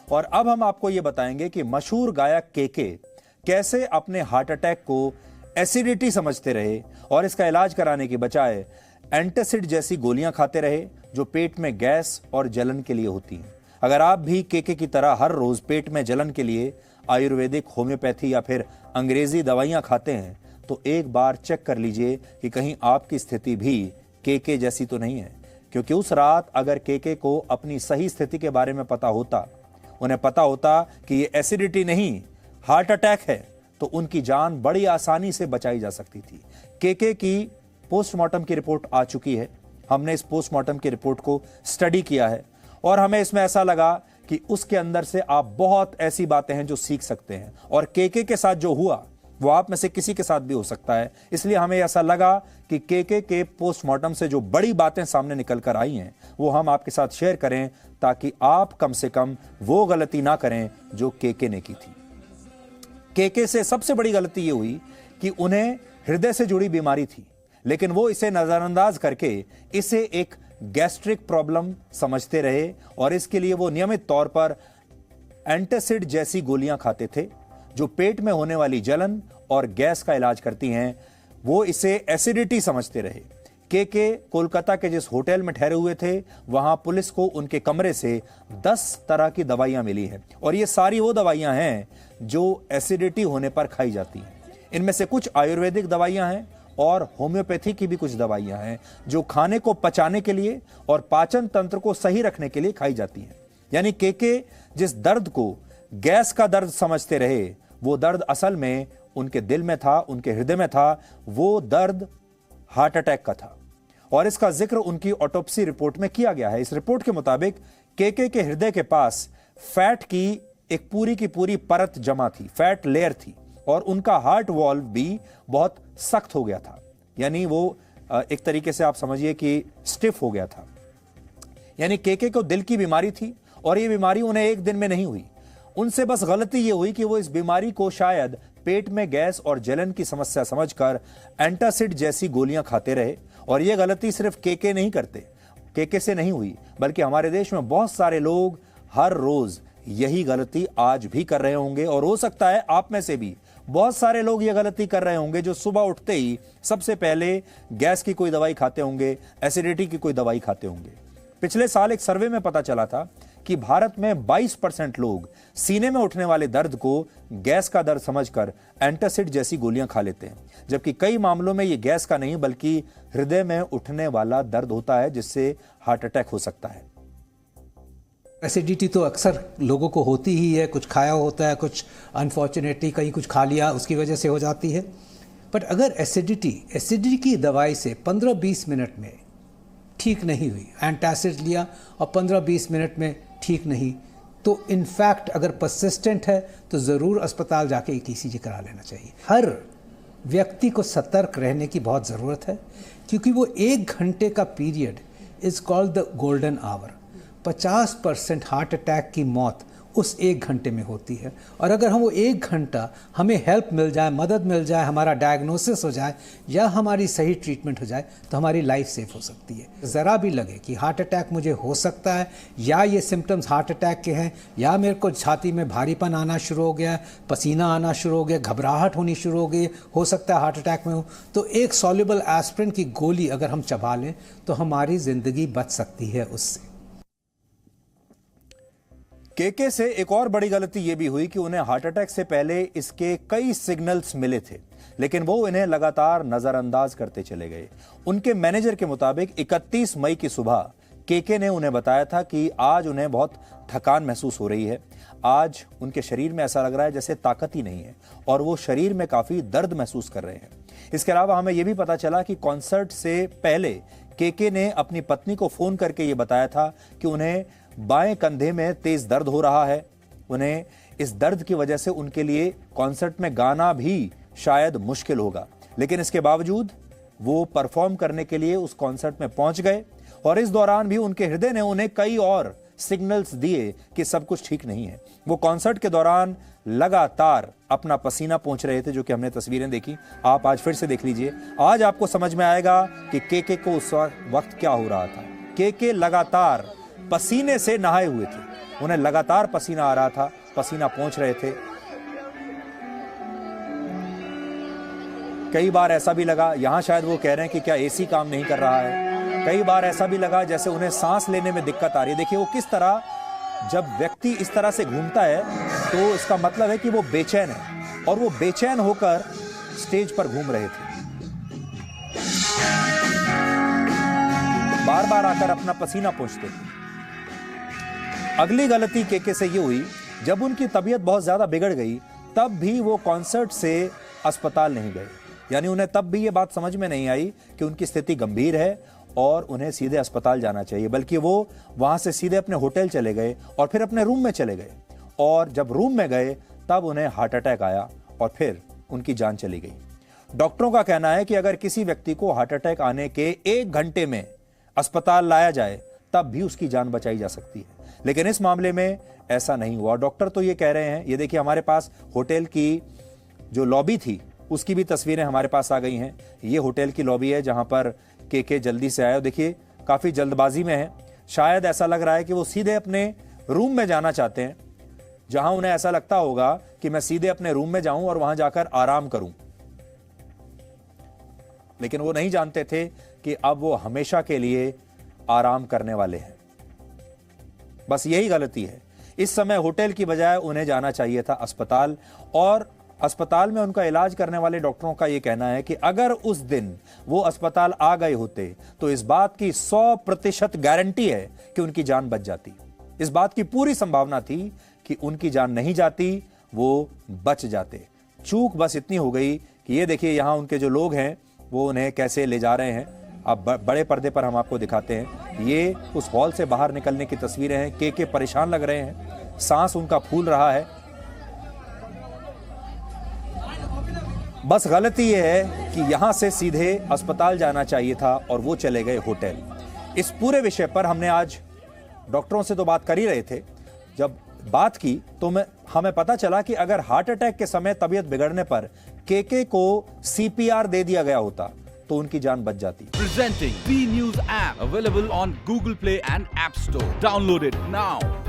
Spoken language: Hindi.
और अब हम आपको यह बताएंगे कि मशहूर गायक केके कैसे अपने हार्ट अटैक को एसिडिटी समझते रहे और इसका इलाज कराने की बजाय एंटासिड जैसी गोलियां खाते रहे जो पेट में गैस और जलन के लिए होती हैं। अगर आप भी केके की तरह हर रोज पेट में जलन के लिए आयुर्वेदिक, होम्योपैथी या फिर अंग्रेजी दवाइयां खाते हैं तो एक बार चेक कर लीजिए कि कहीं आपकी स्थिति भी केके जैसी तो नहीं है। क्योंकि उस रात अगर केके को अपनी सही स्थिति के बारे में पता होता, उन्हें पता होता कि ये एसिडिटी नहीं हार्ट अटैक है, तो उनकी जान बड़ी आसानी से बचाई जा सकती थी। केके की पोस्टमार्टम की रिपोर्ट आ चुकी है। हमने इस पोस्टमार्टम की रिपोर्ट को स्टडी किया है और हमें इसमें ऐसा लगा कि उसके अंदर से आप बहुत ऐसी बातें हैं जो सीख सकते हैं और केके के साथ जो हुआ वो आप में से किसी के साथ भी हो सकता है। इसलिए हमें ऐसा लगा कि केके के पोस्टमार्टम से जो बड़ी बातें सामने निकल कर आई हैं वो हम आपके साथ शेयर करें ताकि आप कम से कम वो गलती ना करें जो केके ने की थी। केके से सबसे बड़ी गलती ये हुई कि उन्हें हृदय से जुड़ी बीमारी थी, लेकिन वो इसे नजरअंदाज करके इसे एक गैस्ट्रिक प्रॉब्लम समझते रहे और इसके लिए वो नियमित तौर पर एंटासिड जैसी गोलियां खाते थे जो पेट में होने वाली जलन और गैस का इलाज करती हैं। वो इसे एसिडिटी समझते रहे। केके कोलकाता के जिस होटल में ठहरे हुए थे वहां पुलिस को उनके कमरे से 10 तरह की दवाइयां मिली हैं और ये सारी वो दवाइयां हैं जो एसिडिटी होने पर खाई जाती हैं। इनमें से कुछ आयुर्वेदिक दवाइयां हैं और होम्योपैथी की भी कुछ दवाइयां हैं जो खाने को पचाने के लिए और पाचन तंत्र को सही रखने के लिए खाई जाती हैं। यानी केके जिस दर्द को गैस का दर्द समझते रहे वो दर्द असल में उनके दिल में था, उनके हृदय में था। वो दर्द हार्ट अटैक का था और इसका जिक्र उनकी ऑटोप्सी रिपोर्ट में किया गया है। इस रिपोर्ट के मुताबिक केके के हृदय के पास फैट की एक पूरी की पूरी परत जमा थी, फैट लेयर थी और उनका हार्ट वॉल्व भी बहुत सख्त हो गया था। यानी वो एक तरीके से आप समझिए कि स्टिफ हो गया था। यानी केके को दिल की बीमारी थी और ये बीमारी उन्हें एक दिन में नहीं हुई। उनसे बस गलती ये हुई कि वो इस बीमारी को शायद पेट में गैस और जलन की समस्या समझकर एंटासिड जैसी गोलियां खाते रहे और ये गलती सिर्फ केके नहीं करते, केके से नहीं हुई, बल्कि हमारे देश में बहुत सारे लोग हर रोज यही गलती आज भी कर रहे होंगे और हो सकता है आप में से भी बहुत सारे लोग ये गलती कर रहे होंगे जो सुबह उठते ही सबसे पहले गैस की कोई दवाई खाते होंगे, एसिडिटी की कोई दवाई खाते होंगे। पिछले साल एक सर्वे में पता चला था कि भारत में 22% लोग सीने में उठने वाले दर्द को गैस का दर्द समझकर एंटासिड जैसी गोलियां खा लेते हैं, जबकि कई मामलों में ये गैस का नहीं बल्कि हृदय में उठने वाला दर्द होता है जिससे हार्ट अटैक हो सकता है। एसिडिटी तो अक्सर लोगों को होती ही है, कुछ खाया होता है, कुछ अनफॉर्चुनेटली कहीं कुछ खा लिया उसकी वजह से हो जाती है। बट अगर एसिडिटी की दवाई से 15-20 मिनट में ठीक नहीं हुई, एंटासिड लिया और 15-20 मिनट में ठीक नहीं, तो इनफैक्ट अगर परसिस्टेंट है तो ज़रूर अस्पताल जाके एक ईसीजी करा लेना चाहिए। हर व्यक्ति को सतर्क रहने की बहुत ज़रूरत है क्योंकि वो 1 घंटे का period is called the golden hour. 50% heart attack की मौत उस 1 घंटे में होती है और अगर हम वो 1 घंटा हमें हेल्प मिल जाए, मदद मिल जाए, हमारा डायग्नोसिस हो जाए या हमारी सही ट्रीटमेंट हो जाए तो हमारी लाइफ सेफ हो सकती है। ज़रा भी लगे कि हार्ट अटैक मुझे हो सकता है या ये सिम्टम्स हार्ट अटैक के हैं या मेरे को छाती में भारीपन आना शुरू हो गया, पसीना आना शुरू हो गया, घबराहट होनी शुरू हो गई, हो सकता है हार्ट अटैक में हो, तो एक सॉल्युबल एस्पिरिन की गोली अगर हम चबा लें तो हमारी ज़िंदगी बच सकती है उससे। केके से एक और बड़ी गलती यह भी हुई कि उन्हें हार्ट अटैक से पहले इसके कई सिग्नल्स मिले थे, लेकिन वो इन्हें लगातार नजरअंदाज करते चले गए। उनके मैनेजर के मुताबिक 31 मई की सुबह केके ने उन्हें बताया था कि आज उन्हें बहुत थकान महसूस हो रही है, आज उनके शरीर में ऐसा लग रहा है जैसे ताकत ही नहीं है और वो शरीर में काफी दर्द महसूस कर रहे हैं। इसके अलावा हमें यह भी पता चला कि कॉन्सर्ट से पहले केके ने अपनी पत्नी को फोन करके ये बताया था कि उन्हें बाएं कंधे में तेज दर्द हो रहा है। उन्हें इस दर्द की वजह से उनके लिए कॉन्सर्ट में गाना भी शायद मुश्किल होगा, लेकिन इसके बावजूद वो परफॉर्म करने के लिए उस कॉन्सर्ट में पहुंच गए और इस दौरान भी उनके हृदय ने उन्हें कई और सिग्नल्स दिए कि सब कुछ ठीक नहीं है। वो कॉन्सर्ट के दौरान लगातार अपना पसीना पोंछ रहे थे, जो कि हमने तस्वीरें देखी, आप आज फिर से देख लीजिए। आज आपको समझ में आएगा कि केके को उस वक्त क्या हो रहा था। केके लगातार पसीने से नहाए हुए थे उन्हें लगातार पसीना आ रहा था, पसीना पोंछ रहे थे। कई बार ऐसा भी लगा, यहां शायद वो कह रहे हैं कि क्या एसी काम नहीं कर रहा है। कई बार ऐसा भी लगा जैसे उन्हें सांस लेने में दिक्कत आ रही है। देखिए वो किस तरह, जब व्यक्ति इस तरह से घूमता है तो इसका मतलब है कि वो बेचैन है, और वो बेचैन होकर स्टेज पर घूम रहे थे। बार बार आकर अपना पसीना पोंछते थे। अगली गलती केके से ये हुई, जब उनकी तबीयत बहुत ज्यादा बिगड़ गई तब भी वो कॉन्सर्ट से अस्पताल नहीं गए। यानी उन्हें तब भी ये बात समझ में नहीं आई कि उनकी स्थिति गंभीर है और उन्हें सीधे अस्पताल जाना चाहिए, बल्कि वो वहां से सीधे अपने होटल चले गए और फिर अपने रूम में चले गए। और जब रूम में गए तब उन्हें हार्ट अटैक आया और फिर उनकी जान चली गई। डॉक्टरों का कहना है कि अगर किसी व्यक्ति को हार्ट अटैक आने के 1 घंटे में अस्पताल लाया जाए तब भी उसकी जान बचाई जा सकती है, लेकिन इस मामले में ऐसा नहीं हुआ। डॉक्टर तो ये कह रहे हैं, ये देखिए हमारे पास होटल की जो लॉबी थी उसकी भी तस्वीरें हमारे पास आ गई हैं। ये होटल की लॉबी है जहां पर केके जल्दी से आया। देखिए काफी जल्दबाजी में है, शायद ऐसा लग रहा है कि वो सीधे अपने रूम में जाना चाहते हैं, जहां उन्हें ऐसा लगता होगा कि मैं सीधे अपने रूम में जाऊं और वहां जाकर आराम करूं। लेकिन वो नहीं जानते थे कि अब वो हमेशा के लिए आराम करने वाले हैं। बस यही गलती है। इस समय होटल की बजाय उन्हें जाना चाहिए था अस्पताल, और अस्पताल में उनका इलाज करने वाले डॉक्टरों का यह कहना है कि अगर उस दिन वो अस्पताल आ गए होते तो इस बात की 100% गारंटी है कि उनकी जान बच जाती। इस बात की पूरी संभावना थी कि उनकी जान नहीं जाती, वो बच जाते। चूक बस इतनी हो गई कि ये देखिए यहां उनके जो लोग हैं वो उन्हें कैसे ले जा रहे हैं। अब बड़े पर्दे पर हम आपको दिखाते हैं। ये उस हॉल से बाहर निकलने की तस्वीरें हैं। केके परेशान लग रहे हैं, सांस उनका फूल रहा है। बस गलती यह है कि यहां से सीधे अस्पताल जाना चाहिए था और वो चले गए होटल। इस पूरे विषय पर हमने आज डॉक्टरों से तो बात कर ही रहे थे। जब बात की तो हमें पता चला कि अगर हार्ट अटैक के समय तबीयत बिगड़ने पर केके को सीपीआर दे दिया गया होता तो उनकी जान बच जाती। Presenting B News app available on Google Play and App Store. Download it now.